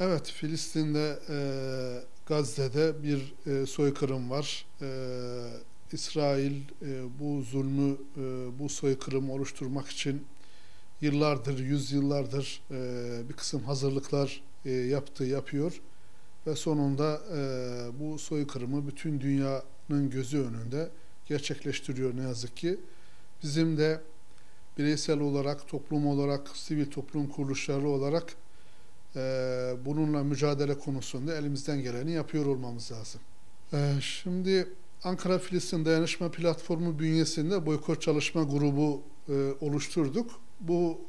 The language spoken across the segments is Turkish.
Evet, Filistin'de, Gazze'de bir soykırım var. İsrail bu zulmü, bu soykırımı oluşturmak için yıllardır, yüzyıllardır bir kısım hazırlıklar yapıyor ve sonunda bu soykırımı bütün dünyanın gözü önünde gerçekleştiriyor ne yazık ki. Bizim de bireysel olarak, toplum olarak, sivil toplum kuruluşları olarak bununla mücadele konusunda elimizden geleni yapıyor olmamız lazım. Şimdi Ankara Filistin Dayanışma Platformu bünyesinde boykot çalışma grubu oluşturduk. Bu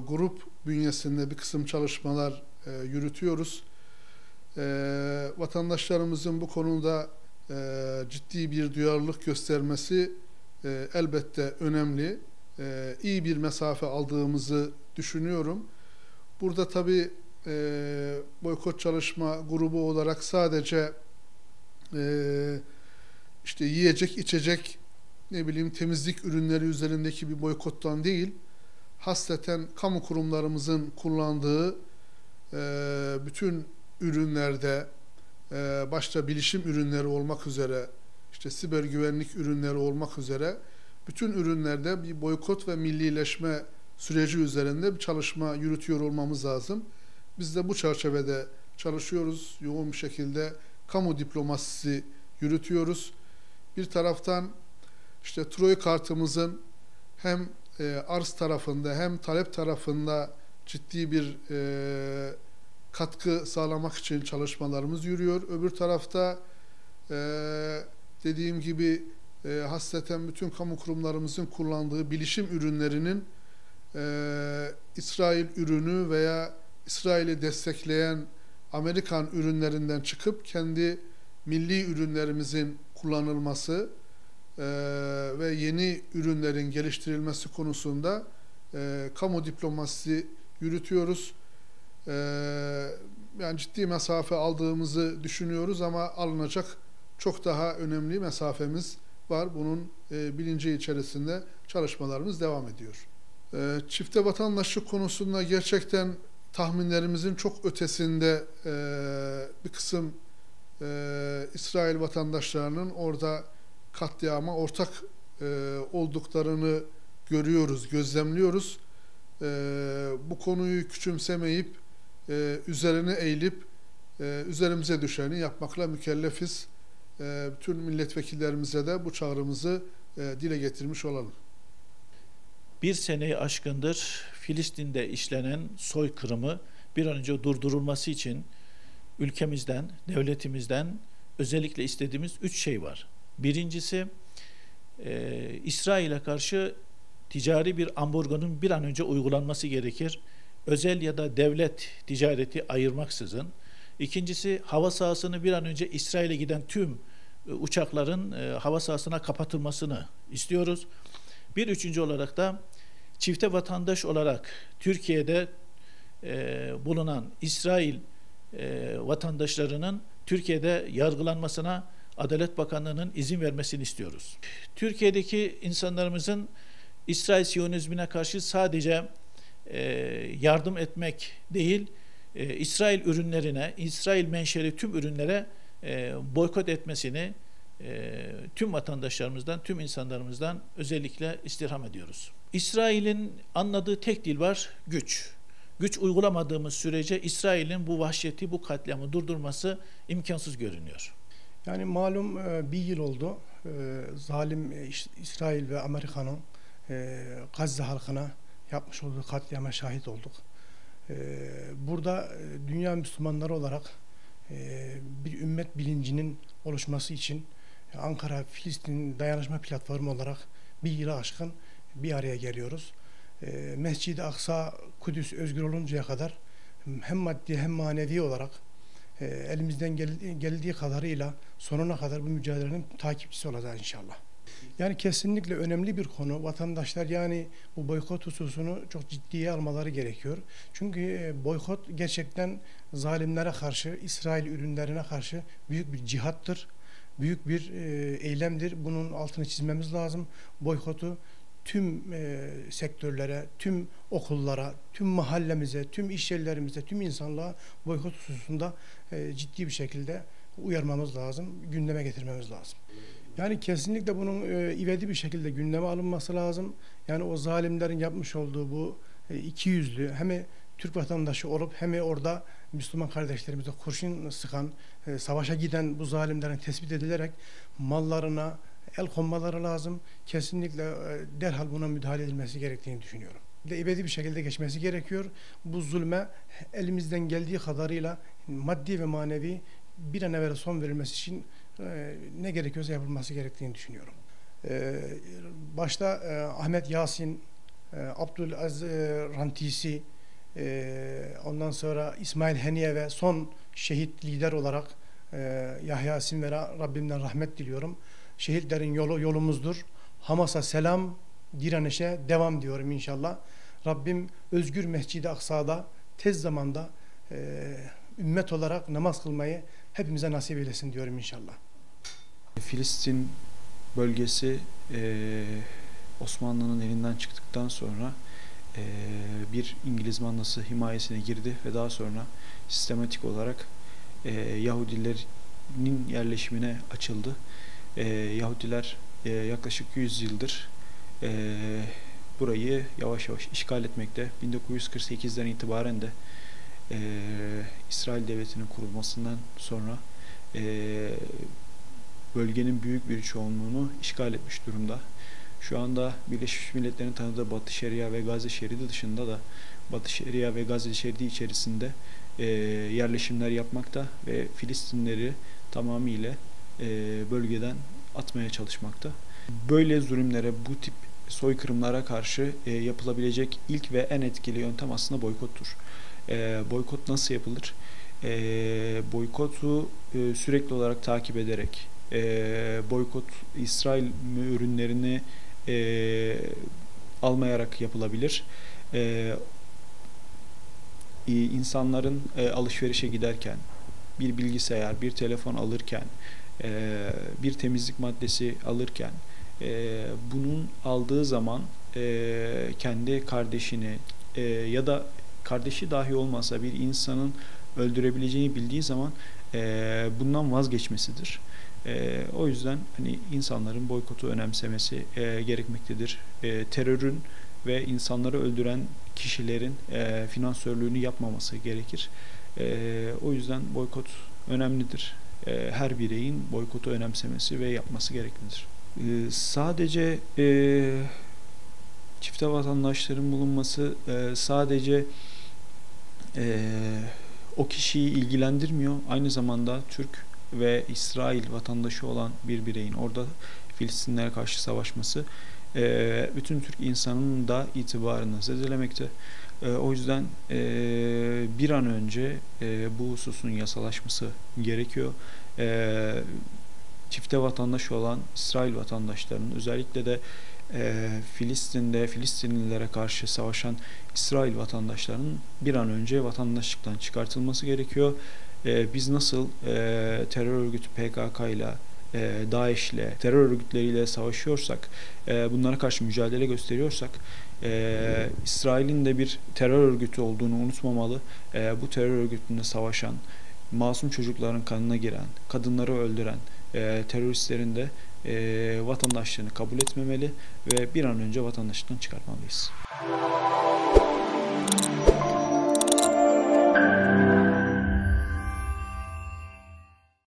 grup bünyesinde bir kısım çalışmalar yürütüyoruz. Vatandaşlarımızın bu konuda ciddi bir duyarlılık göstermesi elbette önemli. İyi bir mesafe aldığımızı düşünüyorum. Burada tabii boykot çalışma grubu olarak sadece işte yiyecek, içecek, ne bileyim temizlik ürünleri üzerindeki bir boykottan değil, hasreten kamu kurumlarımızın kullandığı bütün ürünlerde, başta bilişim ürünleri olmak üzere, işte siber güvenlik ürünleri olmak üzere bütün ürünlerde bir boykot ve millileşme süreci üzerinde bir çalışma yürütüyor olmamız lazım. Biz de bu çerçevede çalışıyoruz. Yoğun bir şekilde kamu diplomasisi yürütüyoruz. Bir taraftan işte Troy kartımızın hem arz tarafında hem talep tarafında ciddi bir katkı sağlamak için çalışmalarımız yürüyor. Öbür tarafta e, dediğim gibi hasreten bütün kamu kurumlarımızın kullandığı bilişim ürünlerinin İsrail ürünü veya İsrail'i destekleyen Amerikan ürünlerinden çıkıp kendi milli ürünlerimizin kullanılması ve yeni ürünlerin geliştirilmesi konusunda kamu diplomasisi yürütüyoruz. E, Yani ciddi mesafe aldığımızı düşünüyoruz ama alınacak çok daha önemli mesafemiz var. Bunun bilinci içerisinde çalışmalarımız devam ediyor. Çifte vatandaşlık konusunda gerçekten tahminlerimizin çok ötesinde bir kısım İsrail vatandaşlarının orada katliama ortak olduklarını görüyoruz, gözlemliyoruz. Bu konuyu küçümsemeyip üzerine eğilip üzerimize düşeni yapmakla mükellefiz. Bütün milletvekillerimize de bu çağrımızı dile getirmiş olalım. Bir seneyi aşkındır Filistin'de işlenen soykırımı bir an önce durdurulması için ülkemizden, devletimizden özellikle istediğimiz üç şey var. Birincisi, İsrail'e karşı ticari bir ambargonun bir an önce uygulanması gerekir. Özel ya da devlet ticareti ayırmaksızın. İkincisi, hava sahasını bir an önce İsrail'e giden tüm uçakların hava sahasına kapatılmasını istiyoruz. Bir üçüncü olarak da çifte vatandaş olarak Türkiye'de bulunan İsrail vatandaşlarının Türkiye'de yargılanmasına Adalet Bakanlığı'nın izin vermesini istiyoruz. Türkiye'deki insanlarımızın İsrail Siyonizmine karşı sadece yardım etmek değil, İsrail ürünlerine, İsrail menşeli tüm ürünlere boykot etmesini tüm vatandaşlarımızdan, tüm insanlarımızdan özellikle istirham ediyoruz. İsrail'in anladığı tek dil var, güç. Güç uygulamadığımız sürece İsrail'in bu vahşeti, bu katliamı durdurması imkansız görünüyor. Yani malum bir yıl oldu. Zalim İsrail ve Amerika'nın Gazze halkına yapmış olduğu katliama şahit olduk. Burada dünya Müslümanları olarak bir ümmet bilincinin oluşması için Ankara Filistin Dayanışma Platformu olarak bir yılı aşkın bir araya geliyoruz. Mescid-i Aksa, Kudüs özgür oluncaya kadar hem maddi hem manevi olarak elimizden geldiği kadarıyla sonuna kadar bu mücadelenin takipçisi olacağız inşallah. Yani kesinlikle önemli bir konu. Vatandaşlar yani bu boykot hususunu çok ciddiye almaları gerekiyor. Çünkü boykot gerçekten zalimlere karşı, İsrail ürünlerine karşı büyük bir cihattır. Büyük bir eylemdir. Bunun altını çizmemiz lazım. Boykotu tüm sektörlere, tüm okullara, tüm mahallemize, tüm iş yerlerimize, tüm insanlığa boykot hususunda ciddi bir şekilde uyarmamız lazım, gündeme getirmemiz lazım. Yani kesinlikle bunun ivedi bir şekilde gündeme alınması lazım. Yani o zalimlerin yapmış olduğu bu ikiyüzlü, hem Türk vatandaşı olup hem orada Müslüman kardeşlerimize kurşun sıkan, savaşa giden bu zalimlerin tespit edilerek mallarına el konmaları lazım. Kesinlikle derhal buna müdahale edilmesi gerektiğini düşünüyorum. İbedi bir şekilde geçmesi gerekiyor. Bu zulme elimizden geldiği kadarıyla maddi ve manevi bir an evvel son verilmesi için ne gerekiyorsa yapılması gerektiğini düşünüyorum. Başta Ahmet Yasin, Abdülaziz Rantisi, ondan sonra İsmail Haniye ve son şehit lider olarak Yahya Sinver'e Rabbimden rahmet diliyorum. Şehitlerin yolu yolumuzdur. Hamas'a selam, direnişe devam diyorum inşallah. Rabbim özgür Mescid-i Aksa'da tez zamanda ümmet olarak namaz kılmayı hepimize nasip eylesin diyorum inşallah. Filistin bölgesi Osmanlı'nın elinden çıktıktan sonra bir İngiliz mandası himayesine girdi ve daha sonra sistematik olarak Yahudilerin yerleşimine açıldı. Yahudiler yaklaşık 100 yıldır burayı yavaş yavaş işgal etmekte. 1948'den itibaren de İsrail Devleti'nin kurulmasından sonra bölgenin büyük bir çoğunluğunu işgal etmiş durumda. Şu anda Birleşmiş Milletler'in tanıdığı Batı Şeria ve Gazze şeridi dışında da Batı Şeria ve Gazze şeridi içerisinde yerleşimler yapmakta ve Filistinleri tamamıyla bölgeden atmaya çalışmakta. Böyle zulümlere, bu tip soykırımlara karşı yapılabilecek ilk ve en etkili yöntem aslında boykottur. Boykot nasıl yapılır? Boykotu sürekli olarak takip ederek, boykot İsrail ürünlerini almayarak yapılabilir. İnsanların alışverişe giderken, bir bilgisayar, bir telefon alırken, bir temizlik maddesi alırken, bunun aldığı zaman kendi kardeşini ya da kardeşi dahi olmasa bir insanın öldürebileceğini bildiği zaman bundan vazgeçmesidir. O yüzden hani insanların boykotu önemsemesi gerekmektedir. Terörün ve insanları öldüren kişilerin finansörlüğünü yapmaması gerekir. O yüzden boykot önemlidir. Her bireyin boykotu önemsemesi ve yapması gereklidir. Sadece çifte vatandaşların bulunması sadece o kişiyi ilgilendirmiyor. Aynı zamanda Türk ve İsrail vatandaşı olan bir bireyin orada Filistinlere karşı savaşması bütün Türk insanının da itibarını zedelemekte. O yüzden bir an önce bu hususun yasalaşması gerekiyor. Çifte vatandaş olan İsrail vatandaşlarının özellikle de Filistin'de Filistinlilere karşı savaşan İsrail vatandaşlarının bir an önce vatandaşlıktan çıkartılması gerekiyor. Biz nasıl terör örgütü PKK ile DAEŞ ile terör örgütleriyle savaşıyorsak, bunlara karşı mücadele gösteriyorsak, İsrail'in de bir terör örgütü olduğunu unutmamalı. Bu terör örgütünde savaşan, masum çocukların kanına giren, kadınları öldüren teröristlerin de vatandaşlığını kabul etmemeli ve bir an önce vatandaşlıktan çıkartmalıyız.